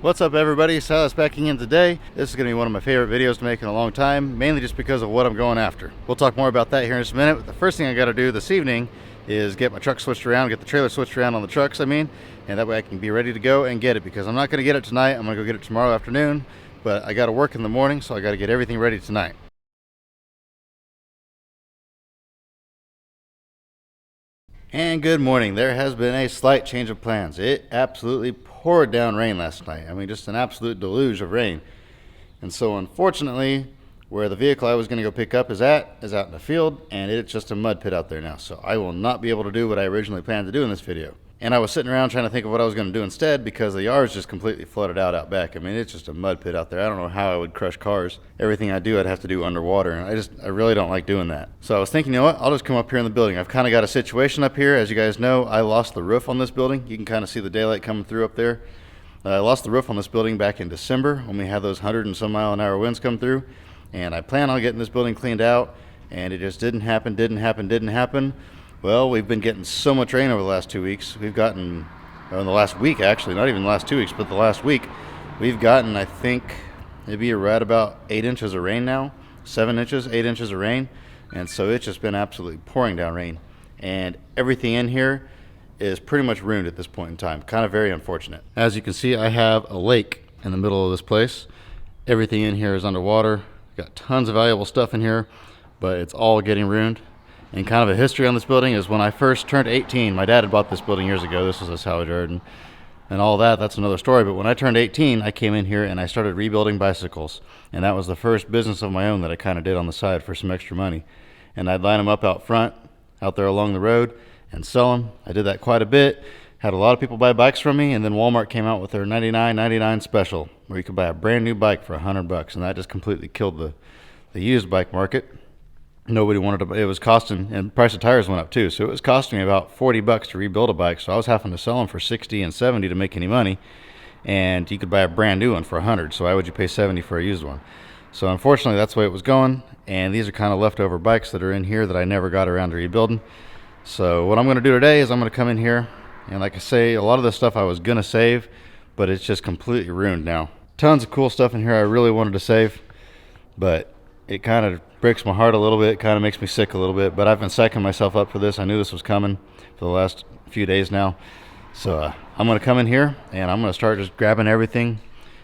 What's up everybody, Silas backing in today. This is going to be one of my favorite videos to make in a long time, mainly just because of what I'm going after. We'll talk more about that here in just a minute, but the first thing I got to do this evening is get my truck switched around, get the trailer switched around on the trucks, and that way I can be ready to go and get it, because I'm not going to get it tonight. I'm going to go get it tomorrow afternoon, but I got to work in the morning, so I got to get everything ready tonight. And good morning. There has been a slight change of plans. It absolutely poured down rain last night. Just an absolute deluge of rain. And so unfortunately, where the vehicle I was going to go pick up is out in the field, and it's just a mud pit out there now. So I will not be able to do what I originally planned to do in this video. And I was sitting around trying to think of what I was going to do instead, because the yard's just completely flooded out back. It's just a mud pit out there. I don't know how I would crush cars. Everything I do, I'd have to do underwater, and I really don't like doing that. So I was thinking, you know what, I'll just come up here in the building. I've kind of got a situation up here. As you guys know, I lost the roof on this building. You can kind of see the daylight coming through up there. I lost the roof on this building back in December when we had those 100 and some mile an hour winds come through. And I plan on getting this building cleaned out, and it just didn't happen. Well, we've been getting so much rain over the last 2 weeks. We've gotten, in the last week actually, not even the last 2 weeks, but the last week, we've gotten, I think, maybe right about 8 inches of rain now. 7 inches, 8 inches of rain. And so it's just been absolutely pouring down rain. And everything in here is pretty much ruined at this point in time. Kind of very unfortunate. As you can see, I have a lake in the middle of this place. Everything in here is underwater. Got tons of valuable stuff in here, but it's all getting ruined. And kind of a history on this building is when I first turned 18, my dad had bought this building years ago. This was a salvage yard and all that. That's another story. But when I turned 18, I came in here and I started rebuilding bicycles. And that was the first business of my own that I kind of did on the side for some extra money. And I'd line them up out front, out there along the road, and sell them. I did that quite a bit. Had a lot of people buy bikes from me, and then Walmart came out with their $99.99 special, where you could buy a brand new bike for $100, and that just completely killed the used bike market. Nobody wanted to. It was costing, and the price of tires went up too, so it was costing me about $40 to rebuild a bike. So I was having to sell them for $60 and $70 to make any money, and you could buy a brand new one for $100. So why would you pay $70 for a used one? So unfortunately, that's the way it was going. And these are kind of leftover bikes that are in here that I never got around to rebuilding. So what I'm going to do today is I'm going to come in here, and like I say, a lot of the stuff I was going to save, but it's just completely ruined now. Tons of cool stuff in here I really wanted to save, but it kind of breaks my heart a little bit, kind of makes me sick a little bit, but I've been psyching myself up for this. I knew this was coming for the last few days now. So I'm going to come in here, and I'm going to start just grabbing everything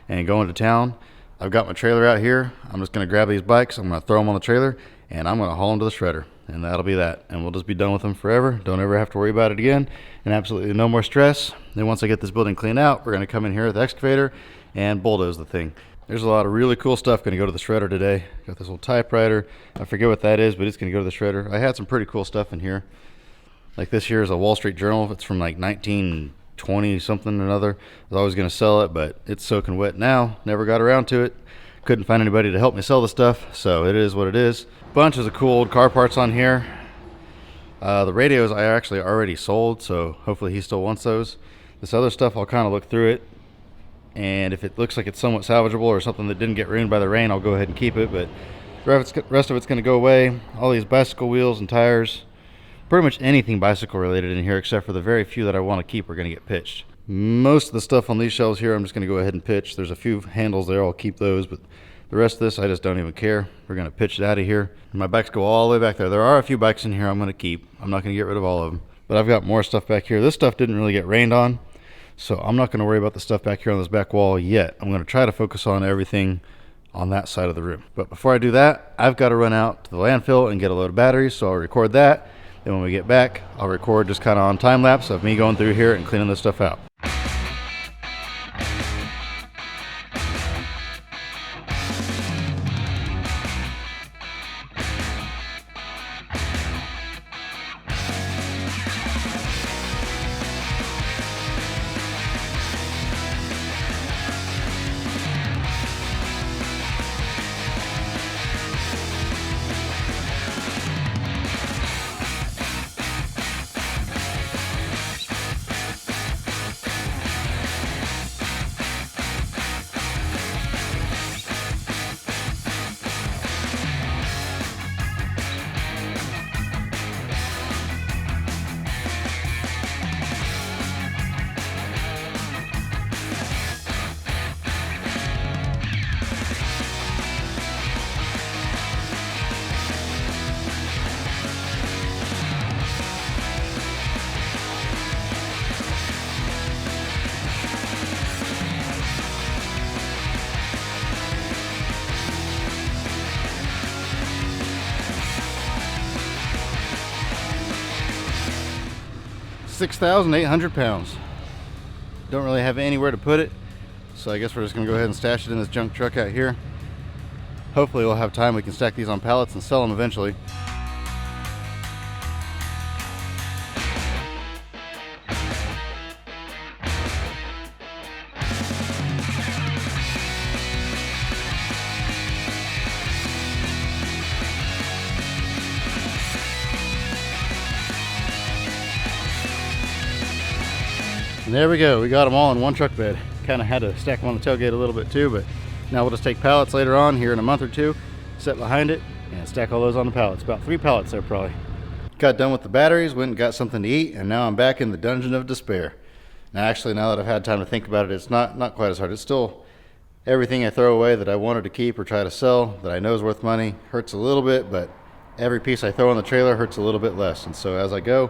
and going to town. I've got my trailer out here. I'm just going to grab these bikes. I'm going to throw them on the trailer, and I'm going to haul them to the shredder. And that'll be that. And we'll just be done with them forever. Don't ever have to worry about it again. And absolutely no more stress. Then once I get this building cleaned out, we're going to come in here with the excavator and bulldoze the thing. There's a lot of really cool stuff going to go to the shredder today. Got this little typewriter. I forget what that is, but it's going to go to the shredder. I had some pretty cool stuff in here. Like this here is a Wall Street Journal. It's from like 1920 something or another. I was always going to sell it, but it's soaking wet now. Never got around to it. Couldn't find anybody to help me sell the stuff, so it is what it is. Bunches of cool old car parts on here. The radios I actually already sold, so hopefully he still wants those. This other stuff, I'll kind of look through it, and if it looks like it's somewhat salvageable or something that didn't get ruined by the rain, I'll go ahead and keep it, but the rest of it's going to go away. All these bicycle wheels and tires, pretty much anything bicycle related in here, except for the very few that I want to keep are going to get pitched. Most of the stuff on these shelves here, I'm just going to go ahead and pitch. There's a few handles there, I'll keep those, but the rest of this, I just don't even care. We're going to pitch it out of here. And my bikes go all the way back there. There are a few bikes in here I'm going to keep. I'm not going to get rid of all of them. But I've got more stuff back here. This stuff didn't really get rained on, so I'm not going to worry about the stuff back here on this back wall yet. I'm going to try to focus on everything on that side of the room. But before I do that, I've got to run out to the landfill and get a load of batteries, so I'll record that. Then when we get back, I'll record just kind of on time lapse of me going through here and cleaning this stuff out. 6,800 pounds. Don't really have anywhere to put it, so I guess we're just gonna go ahead and stash it in this junk truck out here. Hopefully we'll have time, we can stack these on pallets and sell them eventually. And there we go, we got them all in one truck bed. Kind of had to stack them on the tailgate a little bit too, but now we'll just take pallets later on here in a month or two, set behind it, and stack all those on the pallets. About 3 pallets there probably. Got done with the batteries, went and got something to eat, and now I'm back in the dungeon of despair. Now actually, now that I've had time to think about it, it's not quite as hard. It's still everything I throw away that I wanted to keep or try to sell that I know is worth money. Hurts a little bit, but every piece I throw on the trailer hurts a little bit less. And so as I go,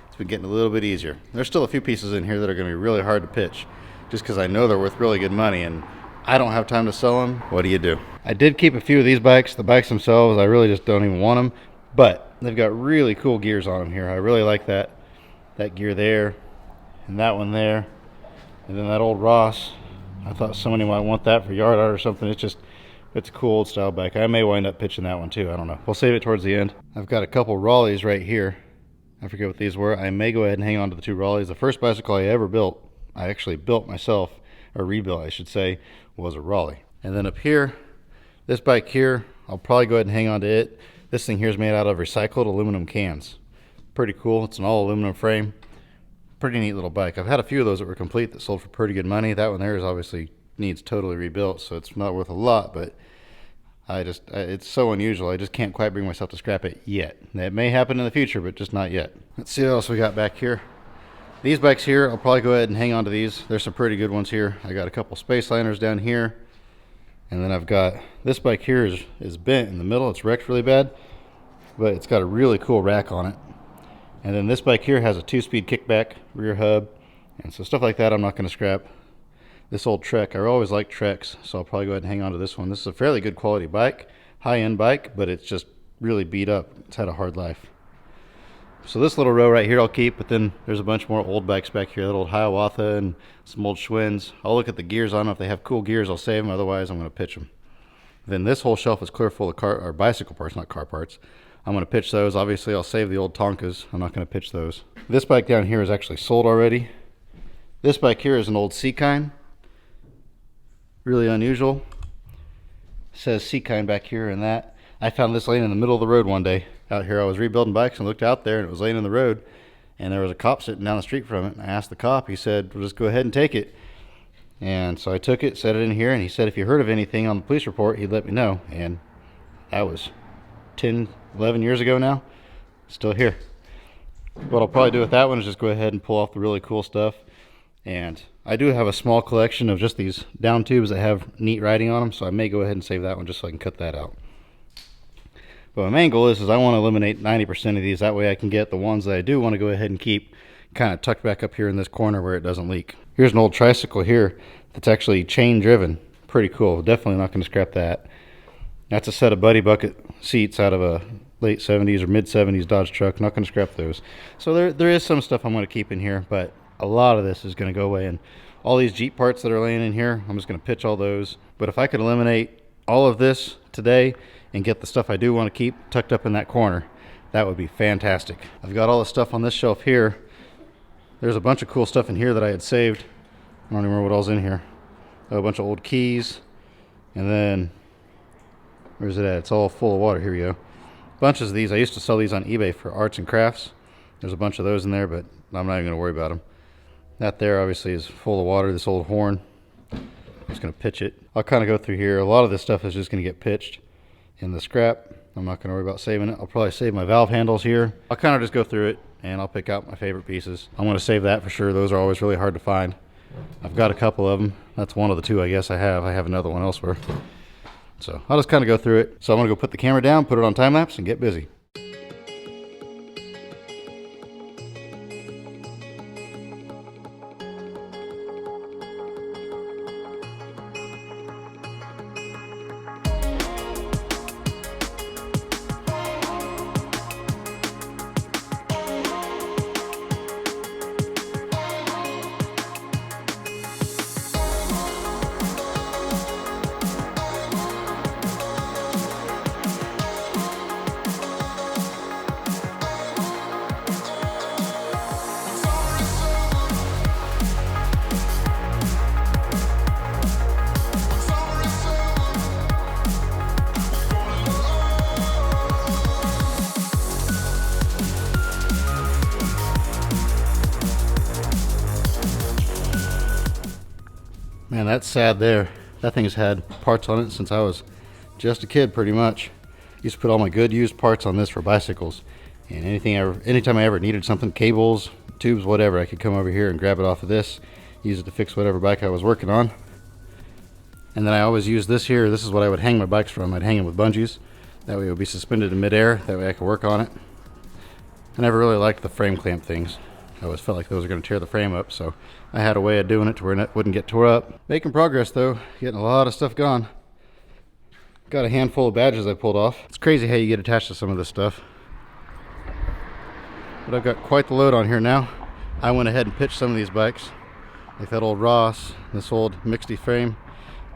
it's been getting a little bit easier. There's still a few pieces in here that are going to be really hard to pitch, just because I know they're worth really good money and I don't have time to sell them. What do you do? I did keep a few of these bikes. The bikes themselves, I really just don't even want them, but they've got really cool gears on them here. I really like that gear there and that one there, and then that old Ross. I thought somebody might want that for yard art or something. It's a cool old style bike. I may wind up pitching that one too. I don't know. We'll save it towards the end. I've got a couple Raleighs right here. I forget what these were. I may go ahead and hang on to the 2 Raleighs. The first bicycle I ever built, I actually built myself, or rebuilt I should say, was a Raleigh. And then up here, this bike here, I'll probably go ahead and hang on to it. This thing here is made out of recycled aluminum cans. Pretty cool. It's an all aluminum frame. Pretty neat little bike. I've had a few of those that were complete that sold for pretty good money. That one there is obviously needs totally rebuilt, so it's not worth a lot, but it's so unusual. I just can't quite bring myself to scrap it yet. It may happen in the future, but just not yet. Let's see what else we got back here. These bikes here, I'll probably go ahead and hang on to these. There's some pretty good ones here. I got a couple Space Liners down here, and then I've got this bike here is bent in the middle. It's wrecked really bad, but it's got a really cool rack on it. And then this bike here has a 2-speed kickback rear hub, and so stuff like that I'm not going to scrap. This old Trek, I always like Treks, so I'll probably go ahead and hang on to this one. This is a fairly good quality bike, high-end bike, but it's just really beat up. It's had a hard life. So this little row right here I'll keep, but then there's a bunch more old bikes back here, that old Hiawatha and some old Schwinn's. I'll look at the gears on them. If they have cool gears, I'll save them. Otherwise, I'm going to pitch them. Then this whole shelf is clear full of bicycle parts, not car parts. I'm going to pitch those. Obviously, I'll save the old Tonkas. I'm not going to pitch those. This bike down here is actually sold already. This bike here is an old Seakind. Really unusual. It says Seakind back here and that. I found this laying in the middle of the road one day. Out here I was rebuilding bikes and looked out there and it was laying in the road, and there was a cop sitting down the street from it, and I asked the cop. He said, well, just go ahead and take it. And so I took it, set it in here, and he said if you heard of anything on the police report, he'd let me know. And that was 10, 11 years ago now. Still here. What I'll probably do with that one is just go ahead and pull off the really cool stuff. And I do have a small collection of just these down tubes that have neat writing on them, so I may go ahead and save that one just so I can cut that out. But my main goal is I want to eliminate 90% of these. That way I can get the ones that I do want to go ahead and keep kind of tucked back up here in this corner where it doesn't leak. Here's an old tricycle here that's actually chain driven. Pretty cool. Definitely not going to scrap that. That's a set of Buddy Bucket seats out of a late 70s or mid 70s Dodge truck. Not going to scrap those. So there is some stuff I'm going to keep in here, but a lot of this is going to go away. And all these Jeep parts that are laying in here, I'm just going to pitch all those. But if I could eliminate all of this today and get the stuff I do want to keep tucked up in that corner, that would be fantastic. I've got all the stuff on this shelf here. There's a bunch of cool stuff in here that I had saved. I don't even remember what all's in here. A bunch of old keys, and then where's it at? It's all full of water. Here we go. Bunches of these. I used to sell these on eBay for arts and crafts. There's a bunch of those in there, but I'm not even going to worry about them. That there obviously is full of water. This old horn, I'm just going to pitch it. I'll kind of go through here. A lot of this stuff is just going to get pitched in the scrap. I'm not going to worry about saving it. I'll probably save my valve handles here. I'll kind of just go through it and I'll pick out my favorite pieces. I'm going to save that for sure. Those are always really hard to find. I've got a couple of them. That's one of the two I guess I have. I have another one elsewhere. So I'll just kind of go through it. So I'm going to go put the camera down, put it on time lapse, and get busy. that's sad there. That thing's had parts on it since I was just a kid, pretty much. Used to put all my good used parts on this for bicycles, and anytime I ever needed something, cables, tubes, whatever, I could come over here and grab it off of this, use it to fix whatever bike I was working on. And then I always use this here. This is what I would hang my bikes from. I'd hang them with bungees. That way it would be suspended in midair. That way I could work on it. I never really liked the frame clamp things. I always felt like those were going to tear the frame up, so I had a way of doing it to where it wouldn't get tore up. Making progress though, getting a lot of stuff gone. Got a handful of badges I pulled off. It's crazy how you get attached to some of this stuff. But I've got quite the load on here now. I went ahead and pitched some of these bikes, like that old Ross, this old Mixty frame.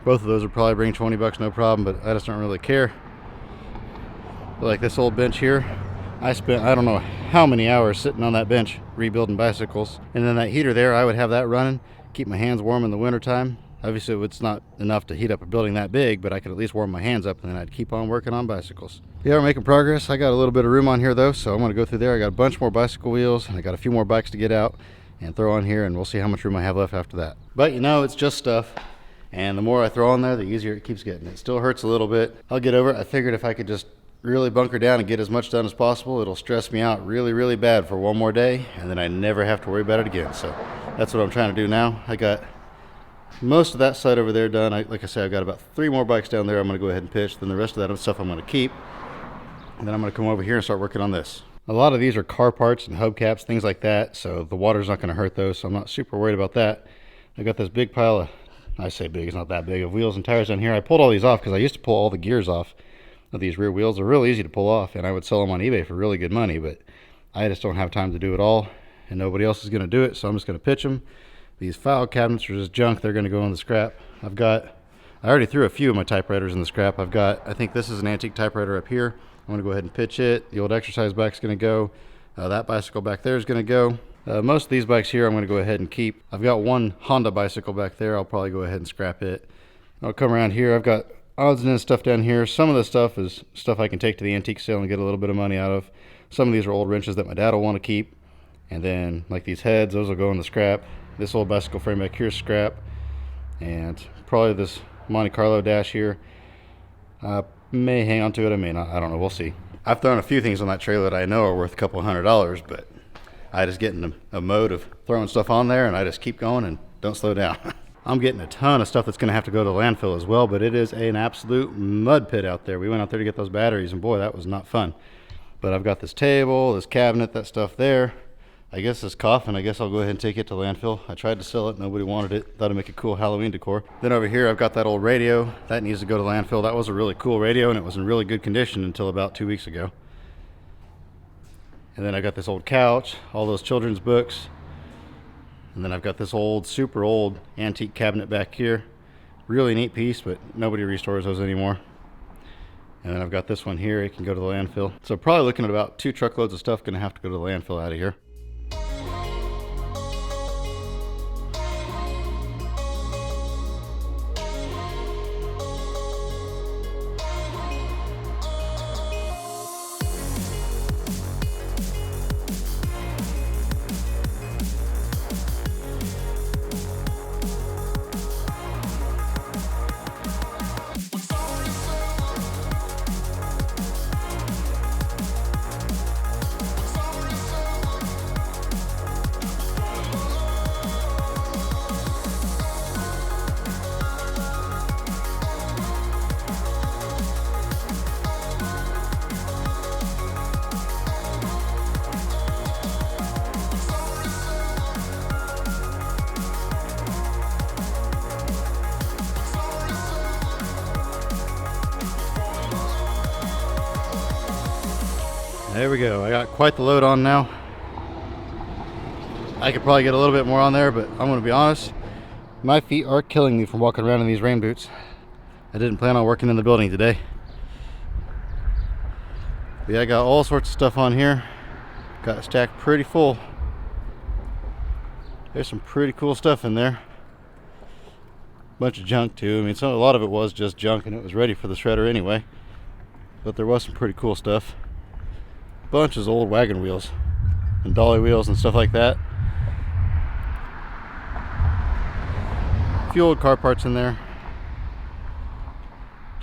Both of those would probably bring 20 bucks, no problem, but I just don't really care. But like this old bench here, I spent I don't know how many hours sitting on that bench rebuilding bicycles. And then that heater there, I would have that running, keep my hands warm in the wintertime. Obviously it's not enough to heat up a building that big, but I could at least warm my hands up, and then I'd keep on working on bicycles. Yeah, we're making progress. I got a little bit of room on here though, so I'm gonna go through there. I got a bunch more bicycle wheels, and I got a few more bikes to get out and throw on here, and we'll see how much room I have left after that. But you know, it's just stuff. And the more I throw on there, the easier it keeps getting. It still hurts a little bit. I'll get over it. I figured if I could just really bunker down and get as much done as possible, it'll stress me out really, really bad for one more day, and then I never have to worry about it again. So that's what I'm trying to do now. I got most of that side over there done. Like I said, I've got about 3 more bikes down there I'm going to go ahead and pitch. Then the rest of that stuff I'm going to keep. And then I'm going to come over here and start working on this. A lot of these are car parts and hubcaps, things like that, so the water's not going to hurt those, so I'm not super worried about that. I got this big pile of, I say big, it's not that big, of wheels and tires down here. I pulled all these off because I used to pull all the gears off of these rear wheels. They're really easy to pull off, and I would sell them on eBay for really good money, but I just don't have time to do it all, and nobody else is going to do it, so I'm just going to pitch them. These file cabinets are just junk. They're going to go in the scrap. I already threw a few of my typewriters in the scrap. I think this is an antique typewriter up here. I'm going to go ahead and pitch it. The old exercise bike's going to go. That bicycle back there is going to go. Most of these bikes here I'm going to go ahead and keep. I've got one Honda bicycle back there. I'll probably go ahead and scrap it. I'll come around here. I've got odds and ends stuff down here. Some of this stuff is stuff I can take to the antique sale and get a little bit of money out of. Some of these are old wrenches that my dad will want to keep. And then like these heads, those will go in the scrap. This old bicycle frame back here is scrap. And probably this Monte Carlo dash here. May hang on to it, I may not. I don't know. We'll see. I've thrown a few things on that trailer that I know are worth a couple $100, but I just get in a mode of throwing stuff on there, and I just keep going and don't slow down. I'm getting a ton of stuff that's going to have to go to landfill as well, but it is an absolute mud pit out there. We went out there to get those batteries, and boy, that was not fun. But I've got this table, this cabinet, that stuff there. I guess this coffin, I guess I'll go ahead and take it to landfill. I tried to sell it, nobody wanted it. Thought it'd make a cool Halloween decor. Then over here, I've got that old radio. That needs to go to landfill. That was a really cool radio, and it was in really good condition until about 2 weeks ago. And then I got this old couch, all those children's books. And then I've got this old, super old antique cabinet back here. Really neat piece, but nobody restores those anymore. And then I've got this one here. It can go to the landfill. So probably looking at about 2 truckloads of stuff going to have to go to the landfill out of here. There we go. I got quite the load on now. I could probably get a little bit more on there, but I'm going to be honest. My feet are killing me from walking around in these rain boots. I didn't plan on working in the building today. But yeah, I got all sorts of stuff on here. Got it stacked pretty full. There's some pretty cool stuff in there. Bunch of junk too. I mean, a lot of it was just junk and it was ready for the shredder anyway. But there was some pretty cool stuff. Bunches of old wagon wheels and dolly wheels and stuff like that. A few old car parts in there.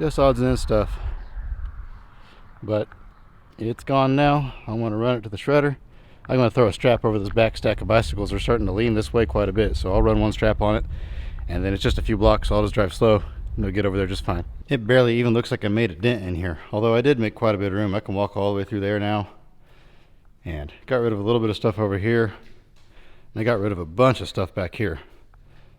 Just odds and ends stuff. But it's gone now. I'm going to run it to the shredder. I'm going to throw a strap over this back stack of bicycles. They're starting to lean this way quite a bit, so I'll run one strap on it, and then it's just a few blocks, so I'll just drive slow and it'll get over there just fine. It barely even looks like I made a dent in here, although I did make quite a bit of room. I can walk all the way through there now, and got rid of a little bit of stuff over here, and I got rid of a bunch of stuff back here.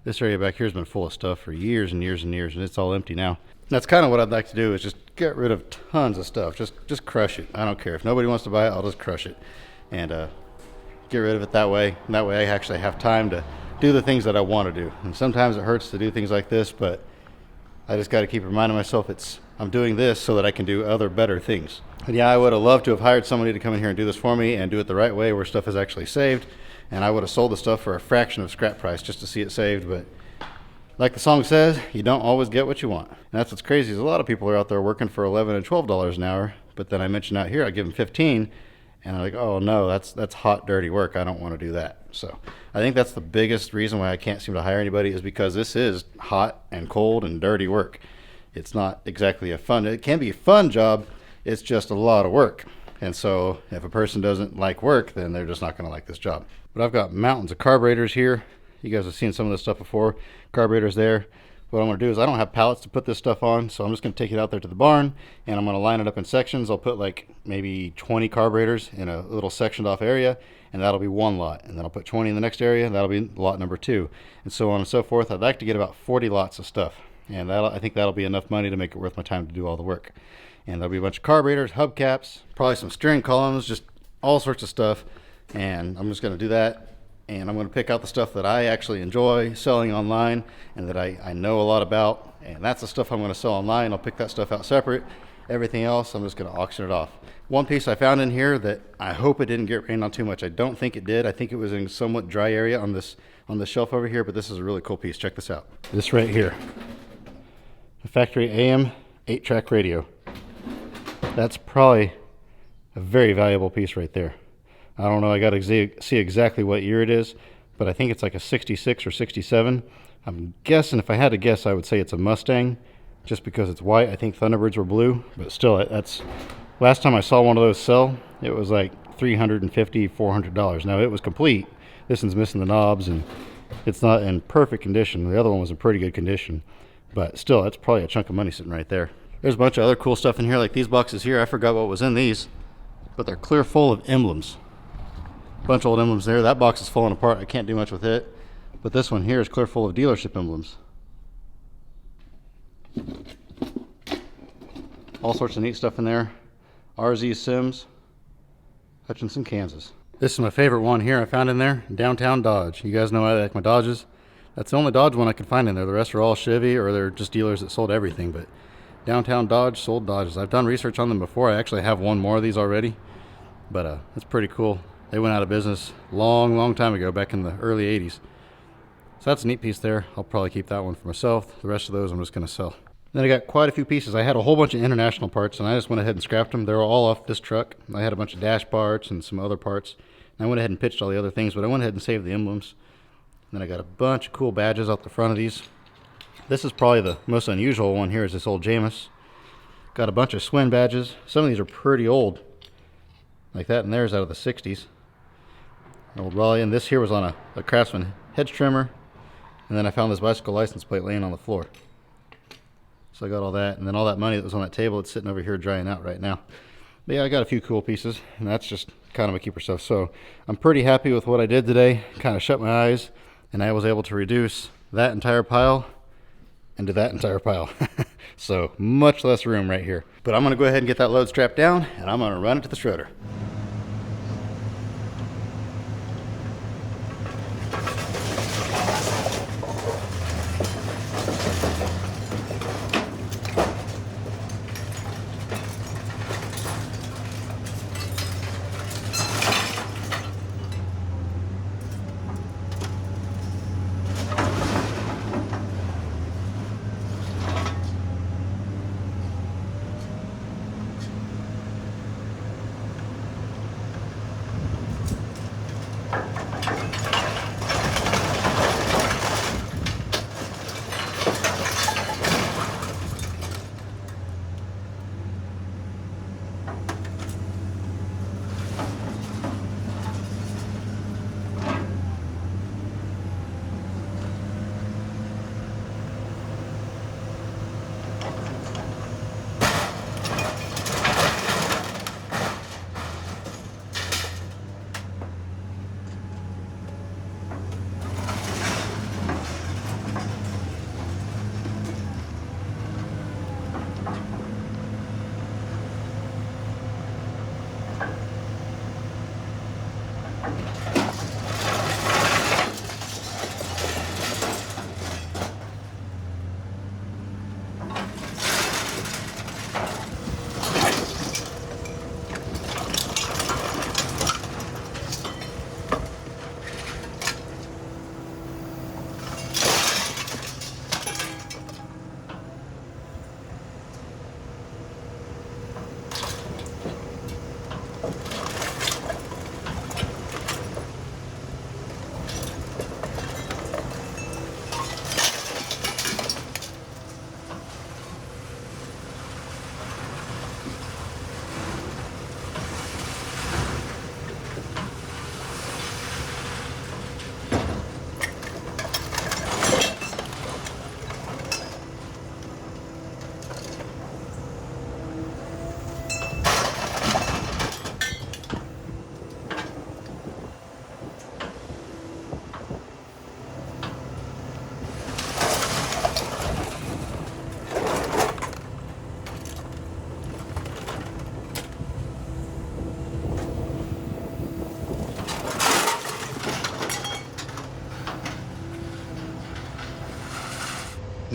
This area back here has been full of stuff for years and years and years, and it's all empty now. That's kind of what I'd like to do, is just get rid of tons of stuff. Just crush it. I don't care. If nobody wants to buy it, I'll just crush it and get rid of it that way. And that way I actually have time to do the things that I want to do. And sometimes it hurts to do things like this, but I just got to keep reminding myself I'm doing this so that I can do other better things. And yeah, I would have loved to have hired somebody to come in here and do this for me and do it the right way where stuff is actually saved. And I would have sold the stuff for a fraction of scrap price just to see it saved. But like the song says, you don't always get what you want. And that's what's crazy, is a lot of people are out there working for $11 and $12 an hour. But then I mentioned out here, I give them 15, and I'm like, oh no, that's hot, dirty work. I don't want to do that. So I think that's the biggest reason why I can't seem to hire anybody, is because this is hot and cold and dirty work. It's not exactly a fun, it can be a fun job. It's just a lot of work. And so if a person doesn't like work, then they're just not going to like this job. But I've got mountains of carburetors here. You guys have seen some of this stuff before. Carburetors there. What I'm going to do is, I don't have pallets to put this stuff on, so I'm just going to take it out there to the barn, and I'm going to line it up in sections. I'll put like maybe 20 carburetors in a little sectioned off area, and that'll be one lot. And then I'll put 20 in the next area, and that'll be lot number 2, and so on and so forth. I'd like to get about 40 lots of stuff, and I think that'll be enough money to make it worth my time to do all the work. And there'll be a bunch of carburetors, hubcaps, probably some steering columns, just all sorts of stuff. And I'm just going to do that. And I'm going to pick out the stuff that I actually enjoy selling online and that I know a lot about. And that's the stuff I'm going to sell online. I'll pick that stuff out separate. Everything else, I'm just going to auction it off. One piece I found in here that I hope it didn't get rained on too much. I don't think it did. I think it was in a somewhat dry area on the shelf over here, but this is a really cool piece. Check this out. This right here. A factory AM 8-track radio. That's probably a very valuable piece right there. I don't know, I got to see exactly what year it is, but I think it's like a 66 or 67. I'm guessing, if I had to guess, I would say it's a Mustang, just because it's white. I think Thunderbirds were blue, but still, that's, last time I saw one of those sell, it was like $350, $400. Now, it was complete. This one's missing the knobs, and it's not in perfect condition. The other one was in pretty good condition, but still, that's probably a chunk of money sitting right there. There's a bunch of other cool stuff in here, like these boxes here. I forgot what was in these, but they're clear full of emblems. Bunch of old emblems there. That box is falling apart. I can't do much with it. But this one here is clear full of dealership emblems. All sorts of neat stuff in there. RZ Sims, Hutchinson, Kansas. This is my favorite one here I found in there. Downtown Dodge. You guys know I like my Dodges. That's the only Dodge one I could find in there. The rest are all Chevy, or they're just dealers that sold everything. But Downtown Dodge sold Dodges. I've done research on them before. I actually have one more of these already. But that's pretty cool. They went out of business long time ago, back in the early 80s. So that's a neat piece there. I'll probably keep that one for myself. The rest of those I'm just going to sell. Then I got quite a few pieces. I had a whole bunch of international parts, and I just went ahead and scrapped them. They were all off this truck. I had a bunch of dash parts and some other parts. And I went ahead and pitched all the other things, but I went ahead and saved the emblems. Then I got a bunch of cool badges out the front of these. This is probably the most unusual one here, is this old Jameis. Got a bunch of Swin badges. Some of these are pretty old. Like that, and there's out of the 60s. Old Raleigh, and this here was on a Craftsman hedge trimmer, and then I found this bicycle license plate laying on the floor. So I got all that, and then all that money that was on that table, it's sitting over here drying out right now. But yeah, I got a few cool pieces, and that's just kind of a keeper stuff. So I'm pretty happy with what I did today. Kind of shut my eyes, and I was able to reduce that entire pile into that entire pile. So much less room right here. But I'm going to go ahead and get that load strapped down, and I'm going to run it to the shredder.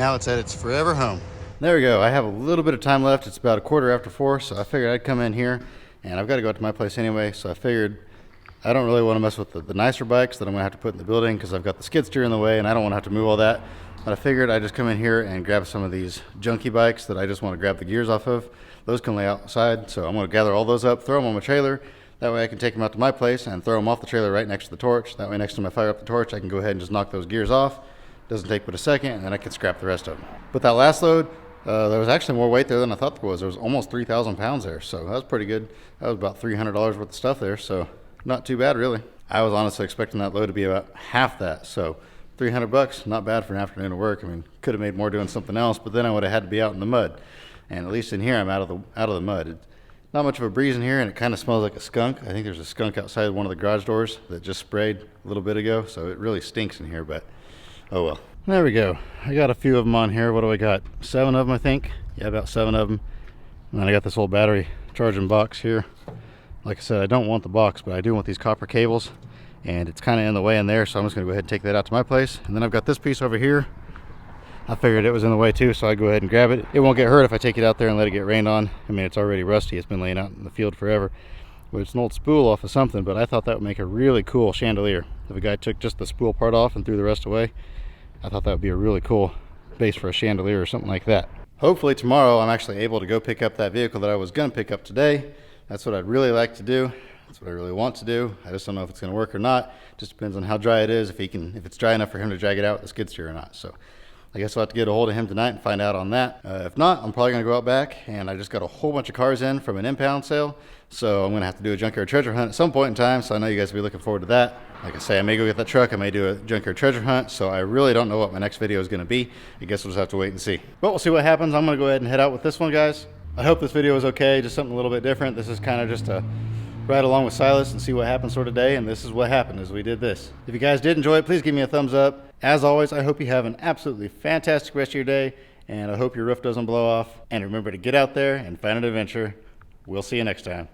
Now it's at its forever home. There we go. I have a little bit of time left. It's about 4:15, so I figured I'd come in here, and I've got to go out to my place anyway, so I figured I don't really want to mess with the nicer bikes that I'm going to have to put in the building because I've got the skid steer in the way and I don't want to have to move all that. But I figured I'd just come in here and grab some of these junky bikes that I just want to grab the gears off of. Those can lay outside, so I'm going to gather all those up, throw them on my trailer. That way I can take them out to my place and throw them off the trailer right next to the torch. That way next time I fire up the torch, I can go ahead and just knock those gears off. Doesn't take but a second, and then I can scrap the rest of them. But that last load, there was actually more weight there than I thought there was. There was almost 3,000 pounds there, so that was pretty good. That was about $300 worth of stuff there, so not too bad really. I was honestly expecting that load to be about half that, so $300, not bad for an afternoon of work. I mean, could have made more doing something else, but then I would have had to be out in the mud. And at least in here, I'm out of the mud. It's not much of a breeze in here, and it kind of smells like a skunk. I think there's a skunk outside one of the garage doors that just sprayed a little bit ago, so it really stinks in here, but oh well. There we go. I got a few of them on here. What do I got? 7 of them, I think. Yeah, about 7 of them. And then I got this old battery charging box here. Like I said, I don't want the box, but I do want these copper cables, and it's kind of in the way in there, so I'm just going to go ahead and take that out to my place. And then I've got this piece over here. I figured it was in the way too, so I'd go ahead and grab it. It won't get hurt if I take it out there and let it get rained on. I mean, it's already rusty. It's been laying out in the field forever. But it's an old spool off of something, but I thought that would make a really cool chandelier. If a guy took just the spool part off and threw the rest away, I thought that would be a really cool base for a chandelier or something like that. Hopefully tomorrow I'm actually able to go pick up that vehicle that I was going to pick up today. That's what I'd really like to do. That's what I really want to do. I just don't know if it's going to work or not. Just depends on how dry it is, if it's dry enough for him to drag it out with the skid steer or not. So I guess I'll have to get a hold of him tonight and find out on that. If not, I'm probably going to go out back, and I just got a whole bunch of cars in from an impound sale. So I'm going to have to do a junkyard treasure hunt at some point in time. So I know you guys will be looking forward to that. Like I say, I may go get that truck. I may do a junkyard treasure hunt. So I really don't know what my next video is going to be. I guess we'll just have to wait and see. But we'll see what happens. I'm going to go ahead and head out with this one, guys. I hope this video was okay. Just something a little bit different. This is kind of just a ride along with Silas and see what happens sort of day. And this is what happened as we did this. If you guys did enjoy it, please give me a thumbs up. As always, I hope you have an absolutely fantastic rest of your day. And I hope your roof doesn't blow off. And remember to get out there and find an adventure. We'll see you next time.